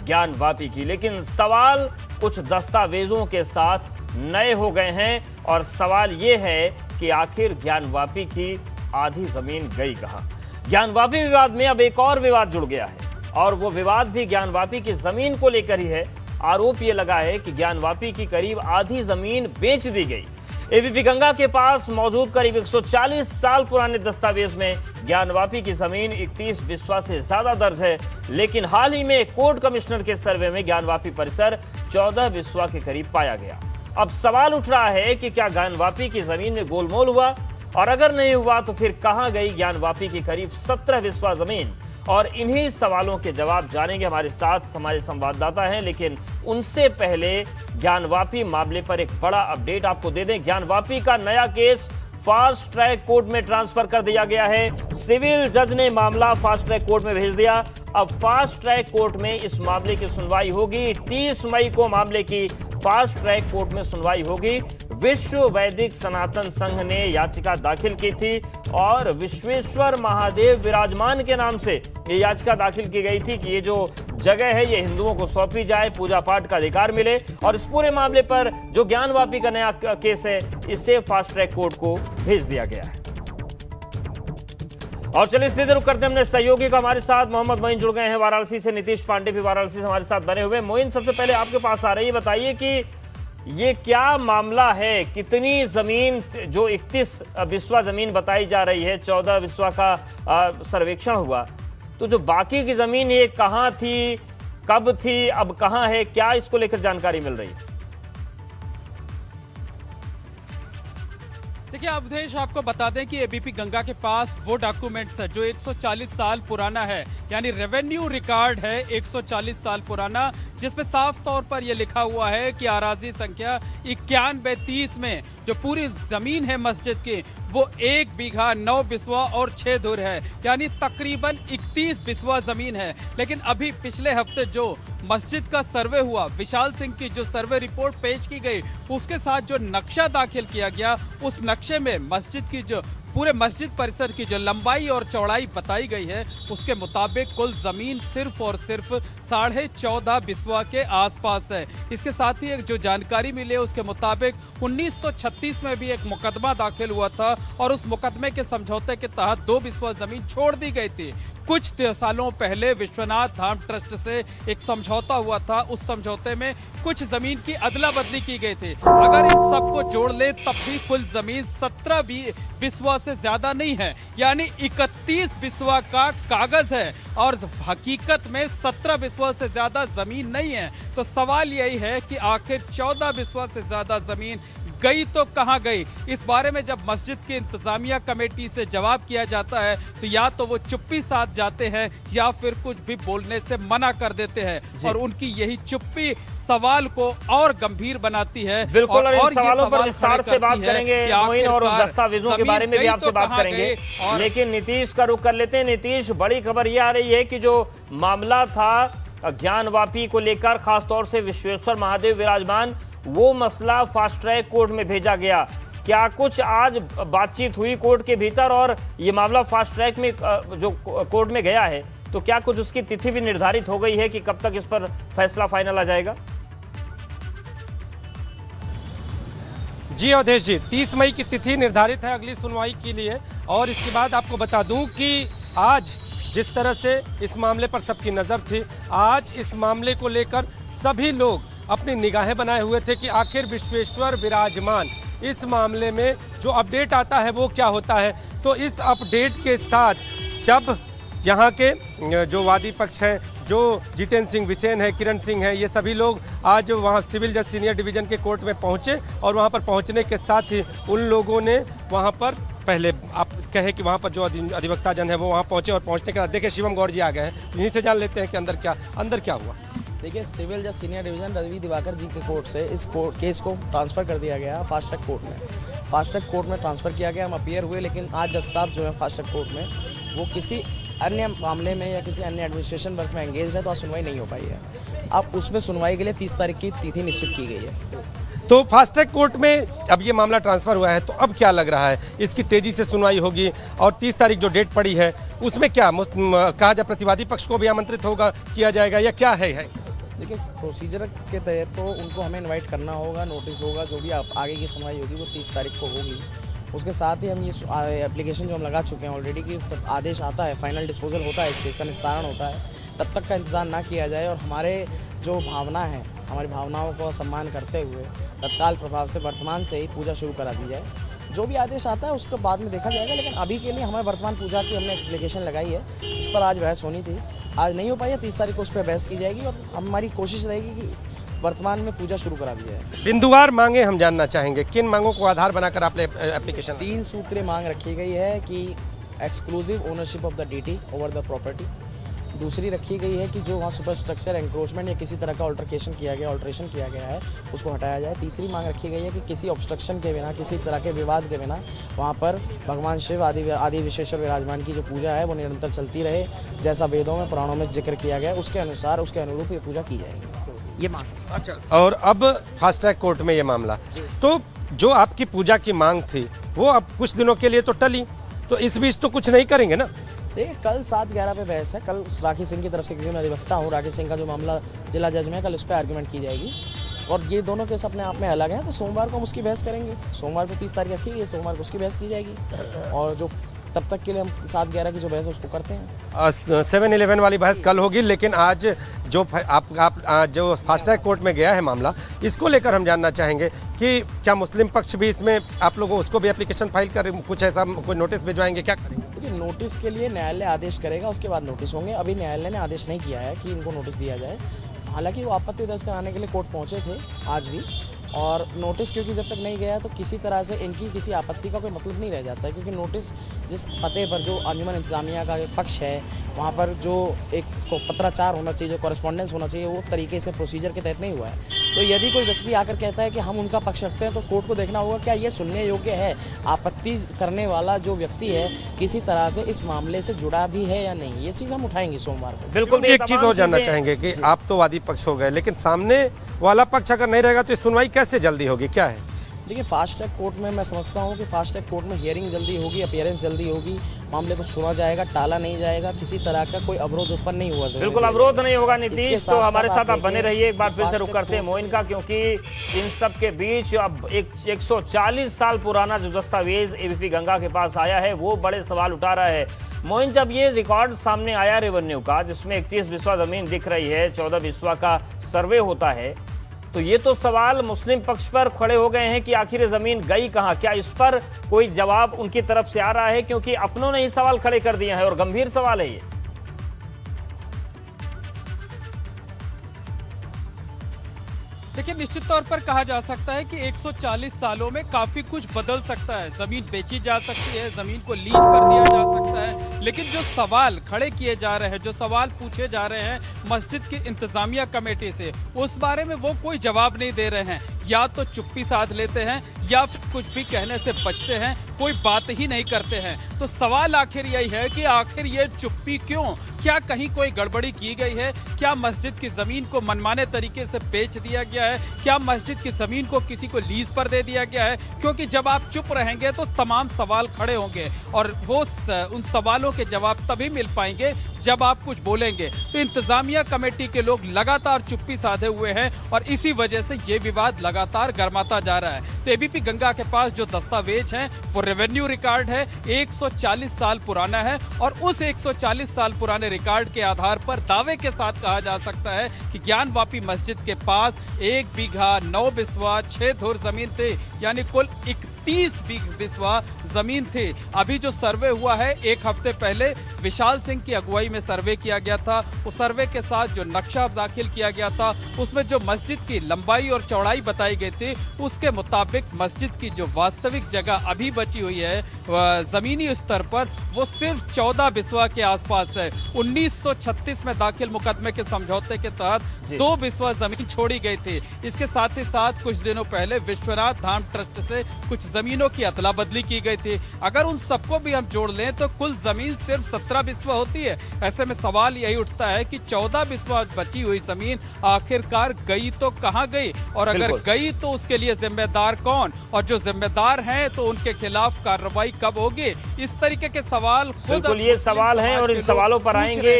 ज्ञानवापी की। लेकिन सवाल कुछ दस्तावेजों के साथ नए हो गए हैं और सवाल ये है कि आखिर ज्ञानवापी की आधी जमीन गई कहां। ज्ञानवापी विवाद में अब एक और विवाद जुड़ गया है और वो विवाद भी ज्ञानवापी की जमीन को लेकर ही है। आरोप ये लगा है कि ज्ञानवापी की करीब आधी जमीन बेच दी गई। एबीपी गंगा के पास मौजूद करीब 140 साल पुराने दस्तावेज में ज्ञानवापी की जमीन 31 बिस्वा से ज्यादा दर्ज है, लेकिन हाल ही में कोर्ट कमिश्नर के सर्वे में ज्ञानवापी परिसर 14 बिस्वा के करीब पाया गया। अब सवाल उठ रहा है कि क्या ज्ञानवापी की जमीन में गोलमोल हुआ, और अगर नहीं हुआ तो फिर कहां गई ज्ञानवापी की करीब 17 बिस्वा जमीन। और इन्हीं सवालों के जवाब जानेंगे हमारे साथ हमारे संवाददाता हैं, लेकिन उनसे पहले ज्ञानवापी मामले पर एक बड़ा अपडेट आपको दे दें। ज्ञानवापी का नया केस फास्ट ट्रैक कोर्ट में ट्रांसफर कर दिया गया है। सिविल जज ने मामला फास्ट ट्रैक कोर्ट में भेज दिया। अब फास्ट ट्रैक कोर्ट में इस मामले की सुनवाई होगी। 30 मई को मामले की फास्ट ट्रैक कोर्ट में सुनवाई होगी। विश्व वैदिक सनातन संघ ने याचिका दाखिल की थी और विश्वेश्वर महादेव विराजमान के नाम से ये याचिका दाखिल की गई थी कि ये जो जगह है ये हिंदुओं को सौंपी जाए, पूजा पाठ का अधिकार मिले। और इस पूरे मामले पर जो ज्ञानवापी का नया केस है इसे फास्ट ट्रैक कोर्ट को भेज दिया गया है। और चलिए सीधे रुक करते हैं अपने सहयोगी का। हमारे साथ मोहम्मद मोइन जुड़ गए हैं वाराणसी से, नीतीश पांडे भी वाराणसी से हमारे साथ बने हुए। मोइन, सबसे पहले आपके पास आ रही है, बताइए कि ये क्या मामला है, कितनी जमीन जो 31 बिस्वा जमीन बताई जा रही है, 14 बिस्वा का सर्वेक्षण हुआ, तो जो बाकी की जमीन ये कहां थी, कब थी, अब कहां है, क्या इसको लेकर जानकारी मिल रही है? देखिए अवधेश, आपको बता दें कि एबीपी गंगा के पास वो डॉक्यूमेंट्स है जो 140 साल पुराना है, यानी रेवेन्यू रिकॉर्ड है 140 साल पुराना, जिसमें साफ तौर पर यह लिखा हुआ है कि आराजी संख्या 9130 में जो पूरी जमीन है मस्जिद की वो 1 बीघा 9 बिस्वा और 6 धुर है, यानी तकरीबन 31 बिस्वा जमीन है। लेकिन अभी पिछले हफ्ते जो मस्जिद का सर्वे हुआ, विशाल सिंह की जो सर्वे रिपोर्ट पेश की गई, उसके साथ जो नक्शा दाखिल किया गया, उस नक्शे में मस्जिद की जो पूरे मस्जिद परिसर की जो लंबाई और चौड़ाई बताई गई है उसके मुताबिक कुल जमीन सिर्फ और सिर्फ 14.5 बिस्वा के आसपास है। इसके साथ ही एक जो जानकारी मिली है उसके मुताबिक 1936 में भी एक मुकदमा दाखिल हुआ था और उस मुकदमे के समझौते के तहत 2 बिस्वा जमीन छोड़ दी गई थी। कुछ सालों पहले विश्वनाथ धाम ट्रस्ट से एक समझौता हुआ था, उस समझौते में कुछ जमीन की अदला बदली की गई थी। अगर इन सबको जोड़ ले तब भी कुल जमीन 17 बिस्वा से ज्यादा नहीं है, यानी 31 बिस्वा का कागज है और हकीकत में 17 बिस्वा से ज्यादा जमीन नहीं है। तो सवाल यही है कि आखिर 14 बिस्वा से ज्यादा जमीन गई तो कहां गई। इस बारे में जब मस्जिद की इंतजामिया कमेटी से जवाब किया जाता है तो या तो वो चुप्पी साध जाते हैं या फिर कुछ भी बोलने से मना कर देते हैं, और उनकी यही चुप्पी सवाल को और गंभीर बनाती है। बिल्कुल, और इन सवालों पर विस्तार से बात करेंगे मोइन, और दस्तावेजों के बारे में भी आपसे बात करेंगे। लेकिन नीतीश का रुख कर लेते हैं। नीतीश, बड़ी खबर यह आ रही है कि जो मामला था ज्ञानवापी को लेकर, खासतौर से विश्वेश्वर महादेव विराजमान, वो मसला फास्ट ट्रैक कोर्ट में भेजा गया। क्या कुछ आज बातचीत हुई कोर्ट के भीतर, और ये मामला फास्ट ट्रैक में जो कोर्ट में गया है तो क्या कुछ उसकी तिथि भी निर्धारित हो गई है कि कब तक इस पर फैसला फाइनल आ जाएगा? जी अवधेश जी, 30 मई की तिथि निर्धारित है अगली सुनवाई के लिए। और इसके बाद आपको बता दूं कि आज जिस तरह से इस मामले पर सबकी नज़र थी, आज इस मामले को लेकर सभी लोग अपनी निगाहें बनाए हुए थे कि आखिर विश्वेश्वर विराजमान इस मामले में जो अपडेट आता है वो क्या होता है। तो इस अपडेट के साथ जब यहाँ के जो वादी पक्ष हैं, जो जितेंद्र सिंह बिसेन है, किरण सिंह है, ये सभी लोग आज वहाँ सिविल जज सीनियर डिवीज़न के कोर्ट में पहुँचे, और वहाँ पर पहुँचने के साथ ही उन लोगों ने वहाँ पर पहले आप कहे कि वहाँ पर जो अधिवक्ता जन है वो वहाँ पहुँचे, और पहुँचने के बाद देखिए शिवम गौर जी आ गए हैं, इन्हीं से जान लेते हैं कि अंदर क्या हुआ। देखिए, सिविल जज सीनियर डिवीज़न रवि दिवाकर जी के कोर्ट से इस केस को ट्रांसफ़र कर दिया गया फास्ट ट्रैक कोर्ट में। फास्ट ट्रैक कोर्ट में ट्रांसफ़र किया गया, हम अपीयर हुए, लेकिन आज जज साहब जो है फास्ट ट्रैक कोर्ट में वो किसी अन्य मामले में या किसी अन्य एडमिनिस्ट्रेशन वर्क में एंगेज है, तो आज सुनवाई नहीं हो पाई है। अब उसमें सुनवाई के लिए 30 तारीख की तिथि निश्चित की गई है। तो फास्ट ट्रैक कोर्ट में अब ये मामला ट्रांसफ़र हुआ है, तो अब क्या लग रहा है, इसकी तेज़ी से सुनवाई होगी, और 30 तारीख जो डेट पड़ी है उसमें क्या कहा जाए, प्रतिवादी पक्ष को भी आमंत्रित होगा, किया जाएगा, या क्या है? देखिए प्रोसीजर के तहत तो उनको हमें इनवाइट करना होगा, नोटिस होगा, जो भी आगे की सुनवाई होगी वो 30 तारीख को होगी। उसके साथ ही हम ये एप्लीकेशन जो हम लगा चुके हैं ऑलरेडी कि जब आदेश आता है, फाइनल डिस्पोजल होता है, इस केस का निस्तारण होता है, तब तक का इंतज़ार ना किया जाए और हमारे जो भावना है, हमारी भावनाओं को सम्मान करते हुए तत्काल प्रभाव से वर्तमान से ही पूजा शुरू करा दी जाए। जो भी आदेश आता है उसको बाद में देखा जाएगा, लेकिन अभी के लिए हमें वर्तमान पूजा की हमने एप्लीकेशन लगाई है, इस पर आज बहस होनी थी, आज नहीं हो पाई है। 30 तारीख को उस पर बहस की जाएगी और हमारी कोशिश रहेगी कि वर्तमान में पूजा शुरू करा दी जाए। बिंदुवार मांगे हम जानना चाहेंगे, किन मांगों को आधार बनाकर आपने एप्लीकेशन? 3 सूत्रीय मांग रखी गई है कि exclusive ownership of the deity over the property. दूसरी रखी गई है कि जो वहाँ सुपर स्ट्रक्चर एंक्रोचमेंट या किसी तरह का ऑल्ट्रेशन किया गया है उसको हटाया जाए। तीसरी मांग रखी गई है कि किसी ऑब्स्ट्रक्शन के बिना, किसी तरह के विवाद के बिना वहाँ पर भगवान शिव आदि विशेश्वर विराजमान की जो पूजा है वो निरंतर चलती रहे, जैसा वेदों में पुराणों में जिक्र किया गया उसके अनुसार, उसके अनुरूप ये पूजा की जाएगी। ये मांग। अच्छा, और अब फास्ट ट्रैक कोर्ट में ये मामला, तो जो आपकी पूजा की मांग थी वो अब कुछ दिनों के लिए तो टली, तो इस बीच तो कुछ नहीं करेंगे ना? देखिए कल 7-11 पे बहस है, कल राखी सिंह की तरफ से, क्योंकि मैं अधिवक्ता हूँ, राखी सिंह का जो मामला जिला जज में, कल उस पर आर्गूमेंट की जाएगी और ये दोनों केस अपने आप में अलग हैं, तो सोमवार को हम उसकी बहस करेंगे। सोमवार को 30 तारीख रखी है, सोमवार को उसकी बहस की जाएगी और जो तब तक के लिए हम 7-11 की जो बहस है उसको करते हैं। 7-11 वाली बहस कल होगी, लेकिन आज जो आप जो फास्ट ट्रैक कोर्ट में गया है मामला, इसको लेकर हम जानना चाहेंगे कि क्या मुस्लिम पक्ष भी इसमें, आप लोगों उसको भी एप्लीकेशन फाइल कर कुछ ऐसा कोई नोटिस भिजवाएंगे, क्या करेंगे? देखिए नोटिस के लिए न्यायालय आदेश करेगा, उसके बाद नोटिस होंगे। अभी न्यायालय ने आदेश नहीं किया है कि इनको नोटिस दिया जाए, हालांकि वो आपत्ति दर्ज कराने के लिए कोर्ट पहुँचे थे आज भी, और नोटिस क्योंकि जब तक नहीं गया तो किसी तरह से इनकी किसी आपत्ति का कोई मतलब नहीं रह जाता है, क्योंकि नोटिस जिस पते पर जो अंजुमन इंतजामिया का पक्ष है वहाँ पर जो एक पत्राचार होना चाहिए, जो कॉरेस्पॉन्डेंस होना चाहिए, वो तरीके से प्रोसीजर के तहत नहीं हुआ है। तो यदि कोई व्यक्ति आकर कहता है कि हम उनका पक्ष रखते हैं, तो कोर्ट को देखना होगा क्या ये सुनने योग्य है, आपत्ति करने वाला जो व्यक्ति है किसी तरह से इस मामले से जुड़ा भी है या नहीं, ये चीज़ हम उठाएंगे सोमवार को। बिल्कुल। एक चीज़ और जानना चाहेंगे कि आप तो वादी पक्ष हो गए, लेकिन सामने वाला पक्ष अगर नहीं रहेगा तो सुनवाई कैसे जल्दी होगी, क्या है? देखिए फास्ट ट्रैक कोर्ट में मैं समझता हूँ कि फास्ट ट्रैक कोर्ट में हियरिंग जल्दी होगी, अपीयरेंस जल्दी होगी, मामले को सुना जाएगा, टाला नहीं जाएगा, किसी तरह का कोई अवरोध उत्पन्न नहीं हुआ। बिल्कुल अवरोध नहीं होगा नीतीश, तो हमारे साथ आप बने रहिए। एक बार फिर से रुक करते हैं मोइन का, क्योंकि इन सब के बीच अब 140 साल पुराना जो दस्तावेज एबीपी गंगा के पास आया है वो बड़े सवाल उठा रहा है। मोइन, जब ये रिकॉर्ड सामने आया रेवेन्यू का, जिसमें 31 बिस्वा जमीन दिख रही है, 14 बिस्वा का सर्वे होता है, तो ये तो सवाल मुस्लिम पक्ष पर खड़े हो गए हैं कि आखिर ये जमीन गई कहां? क्या इस पर कोई जवाब उनकी तरफ से आ रहा है? क्योंकि अपनों ने ही सवाल खड़े कर दिए हैं और गंभीर सवाल है ये। देखिए निश्चित तौर पर कहा जा सकता है कि 140 सालों में काफी कुछ बदल सकता है। जमीन बेची जा सकती है, जमीन को लीज पर दिया जा सकता है, लेकिन जो सवाल खड़े किए जा रहे हैं, जो सवाल पूछे जा रहे हैं मस्जिद की इंतजामिया कमेटी से, उस बारे में वो कोई जवाब नहीं दे रहे हैं। या तो चुप्पी साध लेते हैं या फिर कुछ भी कहने से बचते हैं, कोई बात ही नहीं करते हैं। तो सवाल आखिर यही है कि आखिर ये चुप्पी क्यों? क्या कहीं कोई गड़बड़ी की गई है? क्या मस्जिद की जमीन को मनमाने तरीके से बेच दिया गया है? क्या मस्जिद की जमीन को किसी को लीज पर दे दिया गया है? क्योंकि जब आप चुप रहेंगे तो तमाम सवाल खड़े होंगे और वो उन सवालों के जवाब तभी मिल पाएंगे जब आप कुछ बोलेंगे। तो इंतजामिया कमेटी के लोग लगातार चुप्पी साधे हुए हैं और इसी वजह से ये विवाद लगातार गर्माता जा रहा है। तो एबीपी गंगा के पास जो दस्तावेज है वो रेवेन्यू रिकॉर्ड है, 140 साल पुराना है और उस 140 साल पुराने रिकॉर्ड के आधार पर दावे के साथ कहा जा सकता है कि ज्ञानवापी मस्जिद के पास 1 बीघा 9 बिस्वा 6 धुर जमीन थे, यानी कुल 31 बिस्वा जमीन थी। अभी जो सर्वे हुआ है 1 हफ्ते पहले विशाल सिंह की अगुवाई में सर्वे किया गया था। उस सर्वे के साथ जो नक्शा दाखिल किया गया था उसमें जो मस्जिद की लंबाई और चौड़ाई बताई गई थी उसके मुताबिक मस्जिद की जो वास्तविक जगह अभी बची हुई है जमीनी स्तर पर वो सिर्फ 14 बिस्वा के आसपास है। 1936 में दाखिल मुकदमे के समझौते के तहत 2 बिस्वा जमीन छोड़ी गई थी। इसके साथ ही साथ कुछ दिनों पहले विश्वनाथ धाम ट्रस्ट से कुछ जमीनों की अदला बदली की गई थी। अगर उन सबको भी हम जोड़ लें तो कुल जमीन सिर्फ 17 बिस्वा होती है। ऐसे में सवाल यही उठता है कि 14 बिस्वा बची हुई जमीन आखिरकार गई तो कहां गई, और अगर गई तो उसके लिए जिम्मेदार कौन, और जो जिम्मेदार हैं तो उनके खिलाफ कार्रवाई कब होगी? इस तरीके के सवाल खुद ये सवाल हैं और इन सवालों पर आएंगे।